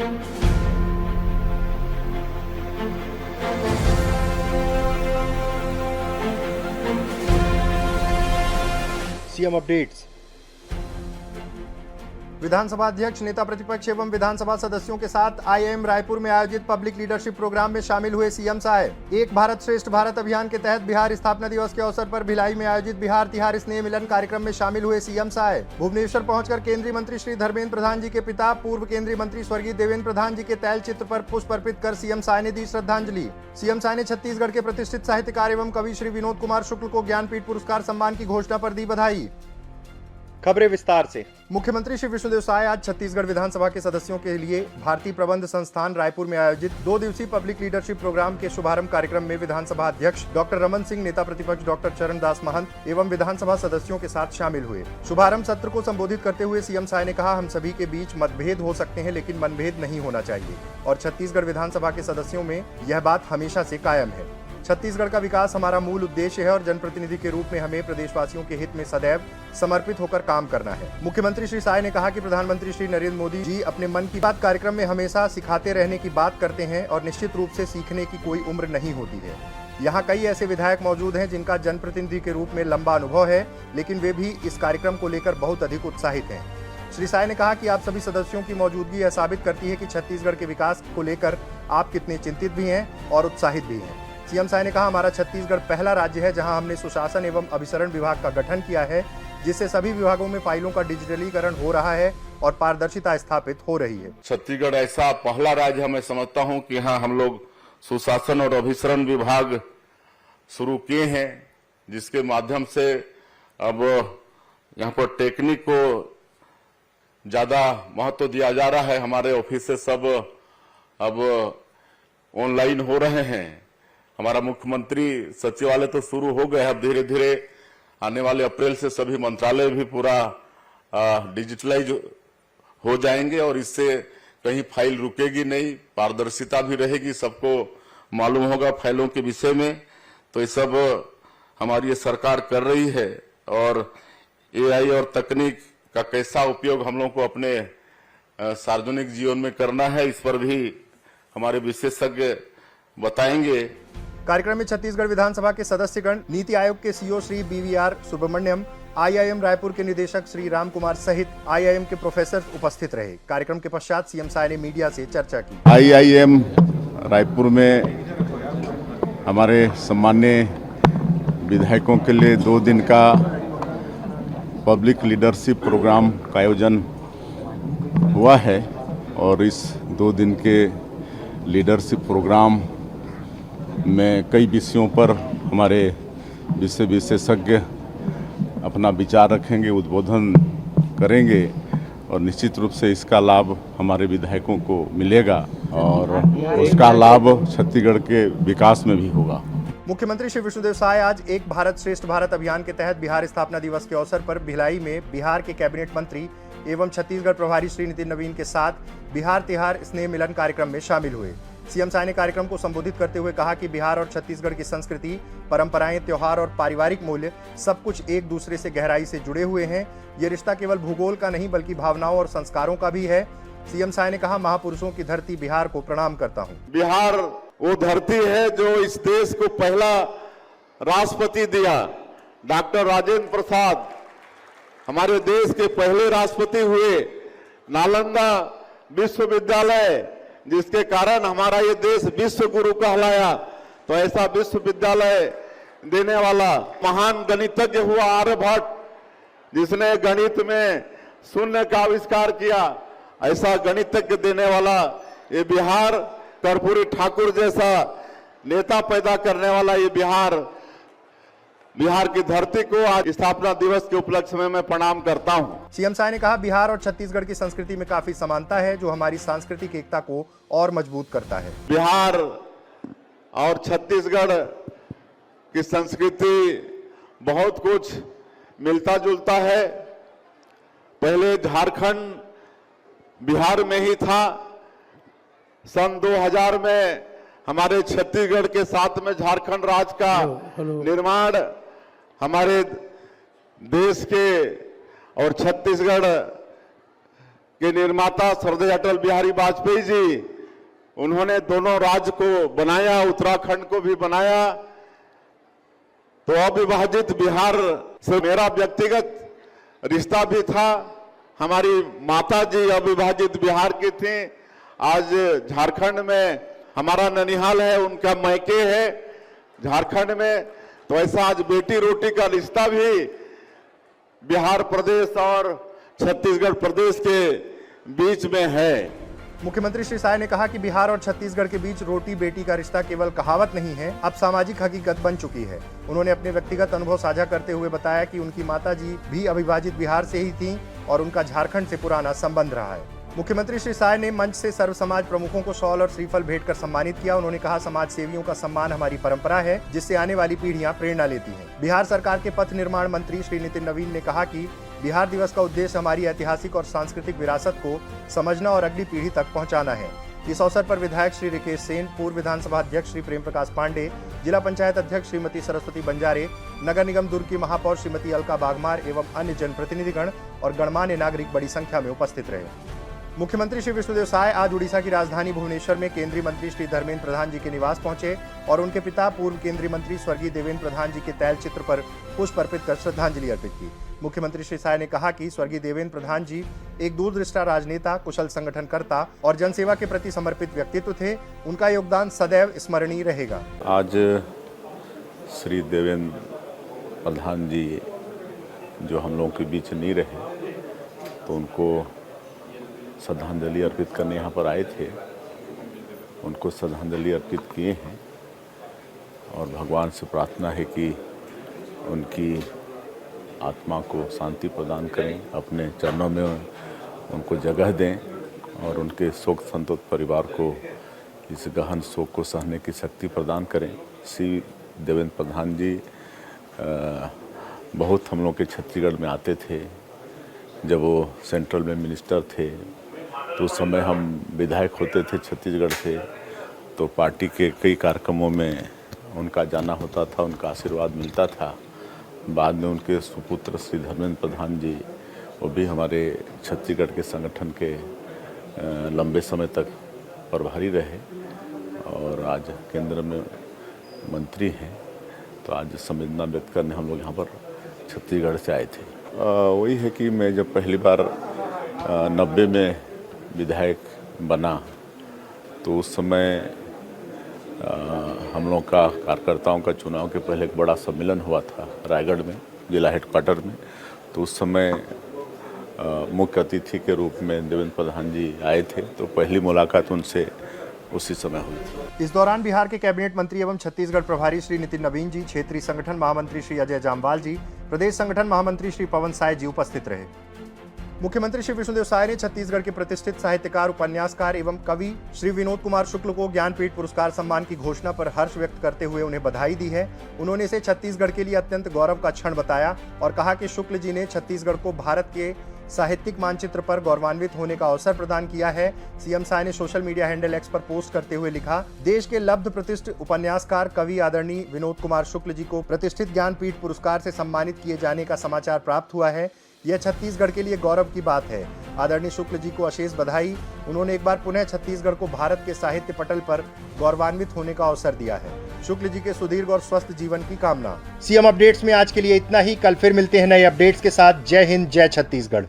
CM updates. विधानसभा अध्यक्ष, नेता प्रतिपक्ष एवं विधानसभा सदस्यों के साथ आईआईएम रायपुर में आयोजित पब्लिक लीडरशिप प्रोग्राम में शामिल हुए सीएम साहब। एक भारत श्रेष्ठ भारत अभियान के तहत बिहार स्थापना दिवस के अवसर पर भिलाई में आयोजित बिहार तिहार स्नेह मिलन कार्यक्रम में शामिल हुए सीएम साहब। भुवनेश्वर पहुंचकर केंद्रीय मंत्री श्री धर्मेंद्र प्रधान जी के पिता पूर्व केंद्रीय मंत्री स्वर्गीय देवेंद्र प्रधान जी के तैल चित्र पर पुष्प अर्पित कर सीएम साहब ने दी श्रद्धांजलि। सीएम साहब ने छत्तीसगढ़ के प्रतिष्ठित साहित्यकार एवं कवि श्री विनोद कुमार शुक्ल को ज्ञानपीठ पुरस्कार सम्मान की घोषणा पर दी बधाई। खबरें विस्तार से। मुख्यमंत्री श्री विष्णुदेव साय आज छत्तीसगढ़ विधानसभा के सदस्यों के लिए भारतीय प्रबंध संस्थान रायपुर में आयोजित 2 दिवसीय पब्लिक लीडरशिप प्रोग्राम के शुभारंभ कार्यक्रम में विधानसभा अध्यक्ष डॉक्टर रमन सिंह, नेता प्रतिपक्ष डॉक्टर चरणदास महंत एवं विधानसभा सदस्यों के साथ शामिल हुए। शुभारंभ सत्र को संबोधित करते हुए सीएम साय ने कहा, हम सभी के बीच मतभेद हो सकते हैं लेकिन मनभेद नहीं होना चाहिए और छत्तीसगढ़ विधानसभा के सदस्यों में यह बात हमेशा से कायम है। छत्तीसगढ़ का विकास हमारा मूल उद्देश्य है और जनप्रतिनिधि के रूप में हमें प्रदेशवासियों के हित में सदैव समर्पित होकर काम करना है। मुख्यमंत्री श्री साय ने कहा कि प्रधानमंत्री श्री नरेंद्र मोदी जी अपने मन की बात कार्यक्रम में हमेशा सिखाते रहने की बात करते हैं और निश्चित रूप से सीखने की कोई उम्र नहीं होती है। यहाँ कई ऐसे विधायक मौजूद हैं जिनका जनप्रतिनिधि के रूप में लंबा अनुभव है, लेकिन वे भी इस कार्यक्रम को लेकर बहुत अधिक उत्साहित हैं। श्री साय ने कहा कि आप सभी सदस्यों की मौजूदगी यह साबित करती है कि छत्तीसगढ़ के विकास को लेकर आप कितने चिंतित भी हैं और उत्साहित भी हैं। सीएम साय ने कहा, हमारा छत्तीसगढ़ पहला राज्य है जहां हमने सुशासन एवं अभिसरण विभाग का गठन किया है, जिससे सभी विभागों में फाइलों का डिजिटलीकरण हो रहा है और पारदर्शिता स्थापित हो रही है। छत्तीसगढ़ ऐसा पहला राज्य मैं समझता हूं कि यहाँ हम लोग सुशासन और अभिसरण विभाग शुरू किए हैं, जिसके माध्यम से अब यहाँ पर टेक्निक को ज्यादा महत्व दिया जा रहा है। हमारे ऑफिस से सब अब ऑनलाइन हो रहे हैं। हमारा मुख्यमंत्री सचिवालय तो शुरू हो गए, अब धीरे धीरे आने वाले अप्रैल से सभी मंत्रालय भी पूरा डिजिटलाइज हो जाएंगे और इससे कहीं फाइल रुकेगी नहीं, पारदर्शिता भी रहेगी, सबको मालूम होगा फाइलों के विषय में। तो ये सब हमारी ये सरकार कर रही है और एआई और तकनीक का कैसा उपयोग हम लोग को अपने सार्वजनिक जीवन में करना है, इस पर भी हमारे विशेषज्ञ बताएंगे। कार्यक्रम में छत्तीसगढ़ विधानसभा के सदस्यगण, नीति आयोग के सीईओ श्री बीवीआर सुब्रमण्यम, आईआईएम रायपुर के निदेशक श्री राम कुमार सहित आईआईएम के प्रोफेसर उपस्थित रहे। कार्यक्रम के पश्चात सीएम साय ने मीडिया से चर्चा की। आईआईएम रायपुर में हमारे सम्मान्य विधायकों के लिए 2 दिन का पब्लिक लीडरशिप प्रोग्राम का आयोजन हुआ है और इस 2 दिन के लीडरशिप प्रोग्राम में कई विषयों पर हमारे विशेषज्ञ अपना विचार रखेंगे, उद्बोधन करेंगे और निश्चित रूप से इसका लाभ हमारे विधायकों को मिलेगा और उसका लाभ छत्तीसगढ़ के विकास में भी होगा। मुख्यमंत्री श्री विष्णुदेव साय आज एक भारत श्रेष्ठ भारत अभियान के तहत बिहार स्थापना दिवस के अवसर पर भिलाई में बिहार के कैबिनेट मंत्री एवं छत्तीसगढ़ प्रभारी श्री नितिन नवीन के साथ बिहार तिहार स्नेह मिलन कार्यक्रम में शामिल हुए। सीएम साय ने कार्यक्रम को संबोधित करते हुए कहा कि बिहार और छत्तीसगढ़ की संस्कृति, परंपराएं, त्योहार और पारिवारिक मूल्य सब कुछ एक दूसरे से गहराई से जुड़े हुए हैं। ये रिश्ता केवल भूगोल का नहीं बल्कि भावनाओं और संस्कारों का भी है। सीएम साय ने कहा, महापुरुषों की धरती बिहार को प्रणाम करता हूँ। बिहार वो धरती है जो इस देश को पहला राष्ट्रपति दिया। डॉक्टर राजेंद्र प्रसाद हमारे देश के पहले राष्ट्रपति हुए। नालंदा विश्वविद्यालय, जिसके कारण हमारा ये देश विश्व गुरु कहलाया। तो ऐसा विश्वविद्यालय देने वाला महान गणितज्ञ हुआ आर्यभट्ट, जिसने गणित में शून्य का आविष्कार किया। ऐसा गणितज्ञ देने वाला ये बिहार, कर्पूरी ठाकुर जैसा नेता पैदा करने वाला ये बिहार की धरती को आज स्थापना दिवस के उपलक्ष्य में मैं प्रणाम करता हूं। सीएम साय ने कहा, बिहार और छत्तीसगढ़ की संस्कृति में काफी समानता है जो हमारी सांस्कृतिक एकता को और मजबूत करता है। बिहार और छत्तीसगढ़ की संस्कृति बहुत कुछ मिलता जुलता है। पहले झारखंड बिहार में ही था। सन 2000 में हमारे छत्तीसगढ़ के साथ में झारखंड राज्य का निर्माण हमारे देश के और छत्तीसगढ़ के निर्माता श्रद्धेय अटल बिहारी वाजपेयी जी, उन्होंने दोनों राज्य को बनाया, उत्तराखंड को भी बनाया। तो अविभाजित बिहार से मेरा व्यक्तिगत रिश्ता भी था। हमारी माता जी अविभाजित बिहार की थी। आज झारखंड में हमारा ननिहाल है, उनका मैके है झारखंड में। तो ऐसा आज बेटी रोटी का रिश्ता भी बिहार प्रदेश और छत्तीसगढ़ प्रदेश के बीच में है। मुख्यमंत्री श्री साय ने कहा कि बिहार और छत्तीसगढ़ के बीच रोटी बेटी का रिश्ता केवल कहावत नहीं है, अब सामाजिक हकीकत बन चुकी है। उन्होंने अपने व्यक्तिगत अनुभव साझा करते हुए बताया कि उनकी माताजी भी अविभाजित बिहार से ही थीं और उनका झारखंड से पुराना संबंध रहा है। मुख्यमंत्री श्री साय ने मंच से सर्व समाज प्रमुखों को शॉल और श्रीफल भेंट कर सम्मानित किया। उन्होंने कहा, समाज सेवियों का सम्मान हमारी परंपरा है, जिससे आने वाली पीढ़ियां प्रेरणा लेती हैं। बिहार सरकार के पथ निर्माण मंत्री श्री नितिन नवीन ने कहा कि बिहार दिवस का उद्देश्य हमारी ऐतिहासिक और सांस्कृतिक विरासत को समझना और अगली पीढ़ी तक पहुंचाना है। इस अवसर पर विधायक श्री रिकेश सेन, पूर्व विधानसभा अध्यक्ष श्री प्रेम प्रकाश पांडे, जिला पंचायत अध्यक्ष श्रीमती सरस्वती बंजारे, नगर निगम दुर्ग की महापौर श्रीमती अलका बागमार एवं अन्य जनप्रतिनिधिगण और गणमान्य नागरिक बड़ी संख्या में उपस्थित रहे। मुख्यमंत्री श्री विष्णुदेव साय आज उड़ीसा की राजधानी भुवनेश्वर में केंद्रीय मंत्री श्री धर्मेंद्र प्रधान जी के निवास पहुंचे और उनके पिता पूर्व केंद्रीय मंत्री स्वर्गीय देवेंद्र प्रधान जी के तैल चित्र पर पुष्प अर्पित कर श्रद्धांजलि अर्पित की। मुख्यमंत्री श्री साय ने कहा कि स्वर्गीय देवेंद्र प्रधान जी एक दूरदृष्टा राजनेता, कुशल संगठनकर्ता और जनसेवा के प्रति समर्पित व्यक्तित्व थे। उनका योगदान सदैव स्मरणीय रहेगा। आज श्री देवेंद्र प्रधान जी जो हम लोगों के बीच नहीं रहे, तो उनको श्रद्धांजलि अर्पित करने यहाँ पर आए थे। उनको श्रद्धांजलि अर्पित किए हैं और भगवान से प्रार्थना है कि उनकी आत्मा को शांति प्रदान करें, अपने चरणों में उनको जगह दें और उनके शोक संतप्त परिवार को इस गहन शोक को सहने की शक्ति प्रदान करें। श्री देवेंद्र प्रधान जी बहुत हम लोग के छत्तीसगढ़ में आते थे। जब वो सेंट्रल में मिनिस्टर थे तो उस समय हम विधायक होते थे छत्तीसगढ़ से, तो पार्टी के कई कार्यक्रमों में उनका जाना होता था, उनका आशीर्वाद मिलता था। बाद में उनके सुपुत्र श्री धर्मेंद्र प्रधान जी, वो भी हमारे छत्तीसगढ़ के संगठन के लंबे समय तक प्रभारी रहे और आज केंद्र में मंत्री हैं। तो आज संवेदना व्यक्त करने हम लोग यहाँ पर छत्तीसगढ़ से आए थे। वही है कि मैं जब पहली बार 90 में विधायक बना तो उस समय हम लोग का कार्यकर्ताओं का चुनाव के पहले एक बड़ा सम्मेलन हुआ था रायगढ़ में, जिला हेडक्वार्टर में। तो उस समय मुख्य अतिथि के रूप में देवेंद्र प्रधान जी आए थे, तो पहली मुलाकात उनसे उसी समय हुई थी। इस दौरान बिहार के कैबिनेट मंत्री एवं छत्तीसगढ़ प्रभारी श्री नितिन नवीन जी, क्षेत्रीय संगठन महामंत्री श्री अजय जामवाल जी, प्रदेश संगठन महामंत्री श्री पवन साय जी उपस्थित रहे। मुख्यमंत्री श्री विष्णुदेव साय ने छत्तीसगढ़ के प्रतिष्ठित साहित्यकार, उपन्यासकार एवं कवि श्री विनोद कुमार शुक्ल को ज्ञानपीठ पुरस्कार सम्मान की घोषणा पर हर्ष व्यक्त करते हुए उन्हें बधाई दी है। उन्होंने इसे छत्तीसगढ़ के लिए अत्यंत गौरव का क्षण बताया और कहा कि शुक्ल जी ने छत्तीसगढ़ को भारत के साहित्यिक मानचित्र पर गौरवान्वित होने का अवसर प्रदान किया है। सीएम साय ने सोशल मीडिया हैंडल एक्स पर पोस्ट करते हुए लिखा, देश के लब्ध प्रतिष्ठित उपन्यासकार कवि आदरणीय विनोद कुमार शुक्ल जी को प्रतिष्ठित ज्ञानपीठ पुरस्कार से सम्मानित किए जाने का समाचार प्राप्त हुआ है। यह छत्तीसगढ़ के लिए गौरव की बात है। आदरणीय शुक्ल जी को अशेष बधाई। उन्होंने एक बार पुनः छत्तीसगढ़ को भारत के साहित्य पटल पर गौरवान्वित होने का अवसर दिया है। शुक्ल जी के सुदीर्घ और स्वस्थ जीवन की कामना। सीएम अपडेट्स में आज के लिए इतना ही। कल फिर मिलते हैं नए अपडेट्स के साथ। जय हिंद, जय छत्तीसगढ़।